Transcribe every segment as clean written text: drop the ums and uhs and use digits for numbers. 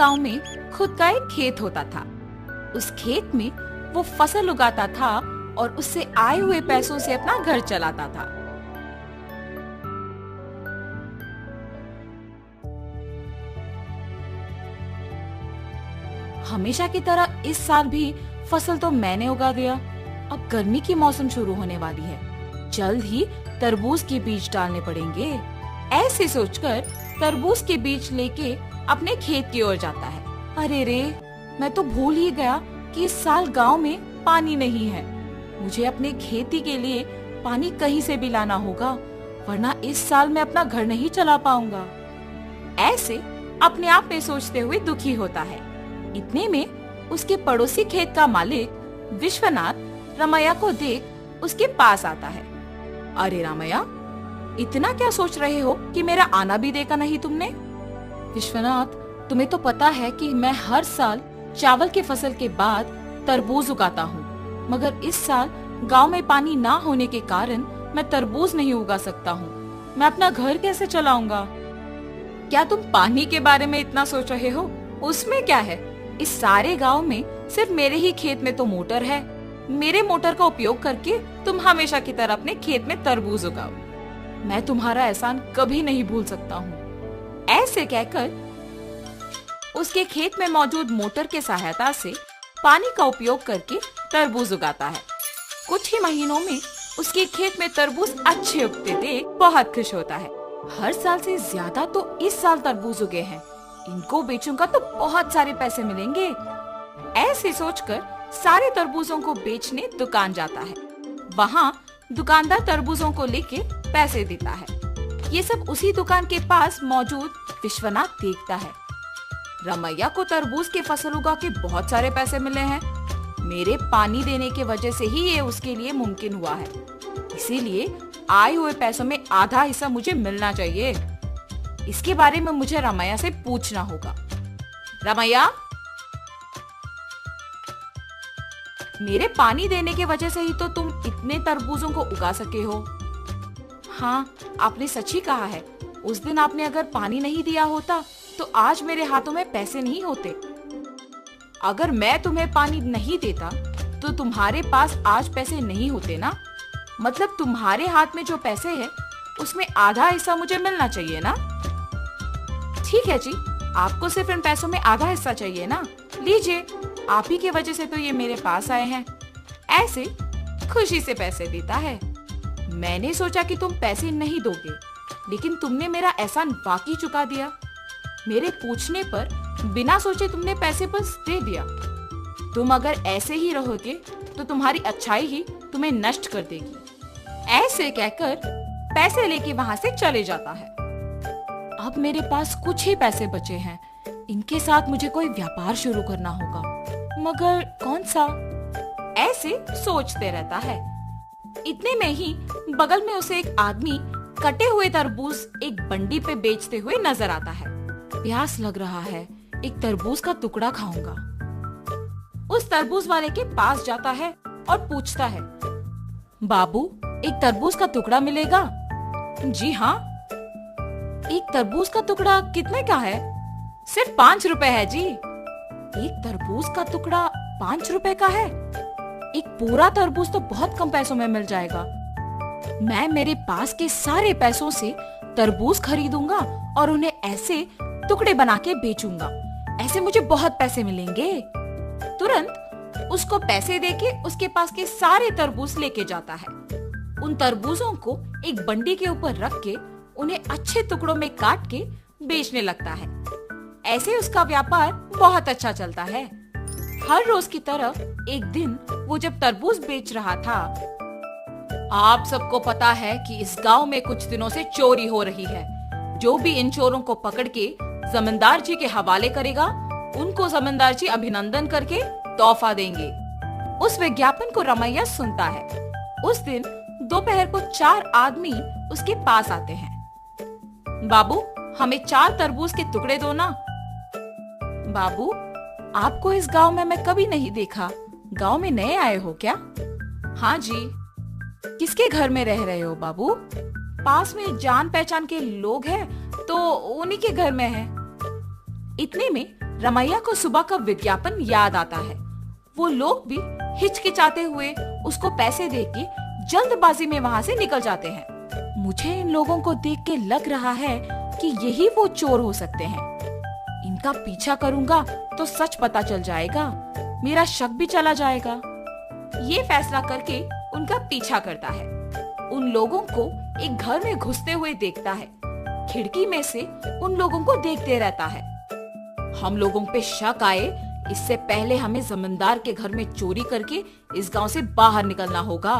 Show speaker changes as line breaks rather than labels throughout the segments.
गांव में खुद का एक खेत होता था। उस खेत में वो फसल उगाता था और उससे आए हुए पैसों से अपना घर चलाता था। हमेशा की तरह इस साल भी फसल तो मैंने उगा दिया। अब गर्मी की मौसम शुरू होने वाली है, जल्द ही तरबूज के बीज डालने पड़ेंगे। ऐसे सोचकर तरबूज के बीज लेके अपने खेत की ओर जाता है। अरे रे, मैं तो भूल ही गया कि इस साल गांव में पानी नहीं है। मुझे अपने खेती के लिए पानी कहीं से भी लाना होगा, वरना इस साल मैं अपना घर नहीं चला पाऊंगा। ऐसे अपने आप में सोचते हुए दुखी होता है। इतने में उसके पड़ोसी खेत का मालिक विश्वनाथ रमैया को देख उसके पास आता है। अरे रामैया, इतना क्या सोच रहे हो कि मेरा आना भी देखा नहीं तुमने? विश्वनाथ, तुम्हें तो पता है कि मैं हर साल चावल के फसल के बाद तरबूज उगाता हूँ, मगर इस साल गांव में पानी ना होने के कारण मैं तरबूज नहीं उगा सकता हूँ। मैं अपना घर कैसे चलाऊंगा? क्या तुम पानी के बारे में इतना सोच रहे हो? उसमें क्या है, इस सारे गांव में सिर्फ मेरे ही खेत में तो मोटर है। मेरे मोटर का उपयोग करके तुम हमेशा की तरह अपने खेत में तरबूज उगाओ। मैं तुम्हारा एहसान कभी नहीं भूल सकता हूँ। ऐसे कहकर उसके खेत में मौजूद मोटर के सहायता से पानी का उपयोग करके तरबूज उगाता है। कुछ ही महीनों में उसके खेत में तरबूज अच्छे उगते देख बहुत खुश होता है। हर साल से ज्यादा तो इस साल तरबूज उगे हैं, इनको बेचूंगा तो बहुत सारे पैसे मिलेंगे। ऐसे सोचकर सारे तरबूजों को बेचने दुकान जाता है। वहाँ दुकानदार तरबूजों को लेके पैसे देता है। ये सब उसी दुकान के पास मौजूद विश्वनाथ देखता है। रमैया को तरबूज के फसल उगा के बहुत सारे पैसे मिले हैं। मेरे पानी देने के वजह से ही ये उसके लिए मुमकिन हुआ है, इसीलिए आए हुए पैसों में आधा हिस्सा मुझे मिलना चाहिए। इसके बारे में मुझे रमैया से पूछना होगा। रमैया, मेरे पानी देने के वजह से ही तो तुम इतने तरबूजों को उगा सके हो। हाँ, आपने सच ही कहा है। उस दिन आपने अगर पानी नहीं दिया होता तो आज मेरे हाथों में पैसे नहीं होते। अगर मैं तुम्हें पानी नहीं देता तो तुम्हारे पास आज पैसे नहीं होते ना। मतलब तुम्हारे हाथ में जो पैसे हैं उसमें आधा हिस्सा मुझे मिलना चाहिए ना। ठीक है जी, आपको सिर्फ इन पैसों में आधा हिस्सा चाहिए ना, लीजिए, आप ही की वजह से तो ये मेरे पास आए हैं। ऐसे खुशी से पैसे देता है। मैंने सोचा कि तुम पैसे नहीं दोगे, लेकिन तुमने मेरा एहसान वाकई चुका दिया। मेरे पूछने पर बिना सोचे तुमने पैसे बस दे दिया। तुम अगर ऐसे ही रहोगे तो तुम्हारी अच्छाई ही तुम्हें नष्ट कर देगी। ऐसे कहकर पैसे लेके वहाँ से चले जाता है। अब मेरे पास कुछ ही पैसे बचे हैं, इनके साथ मुझे कोई व्यापार शुरू करना होगा, मगर कौन सा? ऐसे सोचते रहता है। इतने में ही बगल में उसे एक आदमी कटे हुए तरबूज एक बंडी पे बेचते हुए नजर आता है। प्यास लग रहा है, एक तरबूज का टुकड़ा खाऊंगा। उस तरबूज वाले के पास जाता है और पूछता है, बाबू, एक तरबूज का टुकड़ा मिलेगा? जी हाँ। एक तरबूज का टुकड़ा कितने का है? सिर्फ 5 रुपए है जी। एक तरबूज का टुकड़ा 5 रुपए का है? एक पूरा तरबूज तो बहुत कम पैसों में मिल जाएगा। मैं मेरे पास के सारे पैसों से तरबूज खरीदूंगा और उन्हें ऐसे टुकड़े बना के बेचूंगा। ऐसे मुझे बहुत पैसे मिलेंगे। तुरंत उसको पैसे देके उसके पास के सारे तरबूज लेके जाता है। उन तरबूजों को एक बंडी के ऊपर रख के उन्हें अच्छे टुकड़ों में काट के बेचने लगता है। ऐसे उसका व्यापार बहुत अच्छा चलता है। हर रोज की तरह एक दिन वो जब तरबूज बेच रहा था, आप सबको पता है कि इस गांव में कुछ दिनों से चोरी हो रही है। जो भी इन चोरों को पकड़ के जमींदार जी के हवाले करेगा, उनको जमींदार जी अभिनंदन करके तोहफा देंगे। उस विज्ञापन को रमैया सुनता है। उस दिन दोपहर को 4 आदमी उसके पास आते हैं। बाबू, हमें 4 तरबूज के टुकड़े दो ना। बाबू, आपको इस गांव में मैं कभी नहीं देखा। गांव में नए आए हो क्या? हाँ जी। किसके घर में रह रहे हो बाबू? पास में जान पहचान के लोग हैं तो उन्हीं के घर में है। इतने में रमैया को सुबह का विज्ञापन याद आता है। वो लोग भी हिचकिचाते हुए उसको पैसे देके जल्दबाजी में वहाँ से निकल जाते हैं। मुझे इन लोगों को देख के लग रहा है कि यही वो चोर हो सकते हैं। इनका पीछा करूंगा तो सच पता चल जाएगा, मेरा शक भी चला जाएगा। ये फैसला करके उनका पीछा करता है। उन लोगों को एक घर में घुसते हुए देखता है। खिड़की में से उन लोगों को देखते रहता है। हम लोगों पे शक आए इससे पहले हमें जमींदार के घर में चोरी करके इस गांव से बाहर निकलना होगा।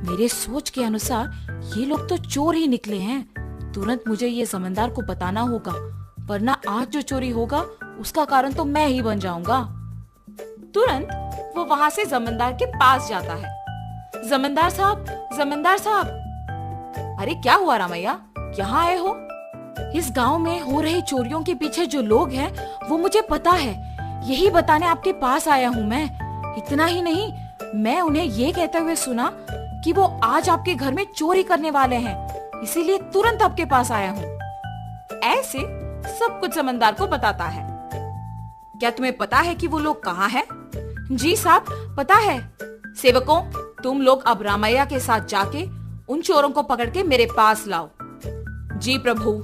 मेरे सोच के अनुसार ये लोग तो चोर ही निकले हैं। तुरंत मुझे ये जमींदार को बताना होगा, वरना आज जो चोरी होगा उसका कारण तो मैं ही बन जाऊंगा। तुरंत वो वहाँ से जमींदार के पास जाता है। जमींदार साहब, जमींदार साहब। अरे क्या हुआ रामैया, यहाँ आए हो? इस गांव में हो रही चोरियों के पीछे जो लोग हैं वो मुझे पता है, यही बताने आपके पास आया हूँ मैं। इतना ही नहीं, मैं उन्हें ये कहते हुए सुना कि वो आज आपके घर में चोरी करने वाले हैं, इसीलिए तुरंत आपके पास आया हूँ। ऐसे सब कुछ जमींदार को बताता है। क्या तुम्हें पता है कि वो लोग कहाँ हैं? जी साहब, पता है। सेवकों, तुम लोग अब रामैया के साथ जाके उन चोरों को पकड़ के मेरे पास लाओ। जी प्रभु।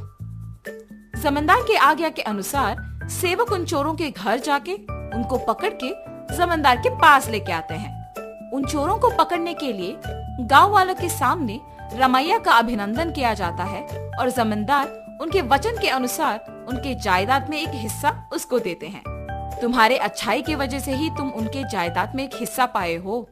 जमींदार के आज्ञा के अनुसार सेवक उन चोरों के घर जाके उनको पकड़ के जमींदार के पास लेके आते हैं। उन चोरों को पकड़ने के लिए गांव वालों के सामने रमैया का अभिनंदन किया जाता है और जमींदार उनके वचन के अनुसार उनके जायदाद में एक हिस्सा उसको देते हैं। तुम्हारे अच्छाई की वजह से ही तुम उनके जायदाद में एक हिस्सा पाए हो।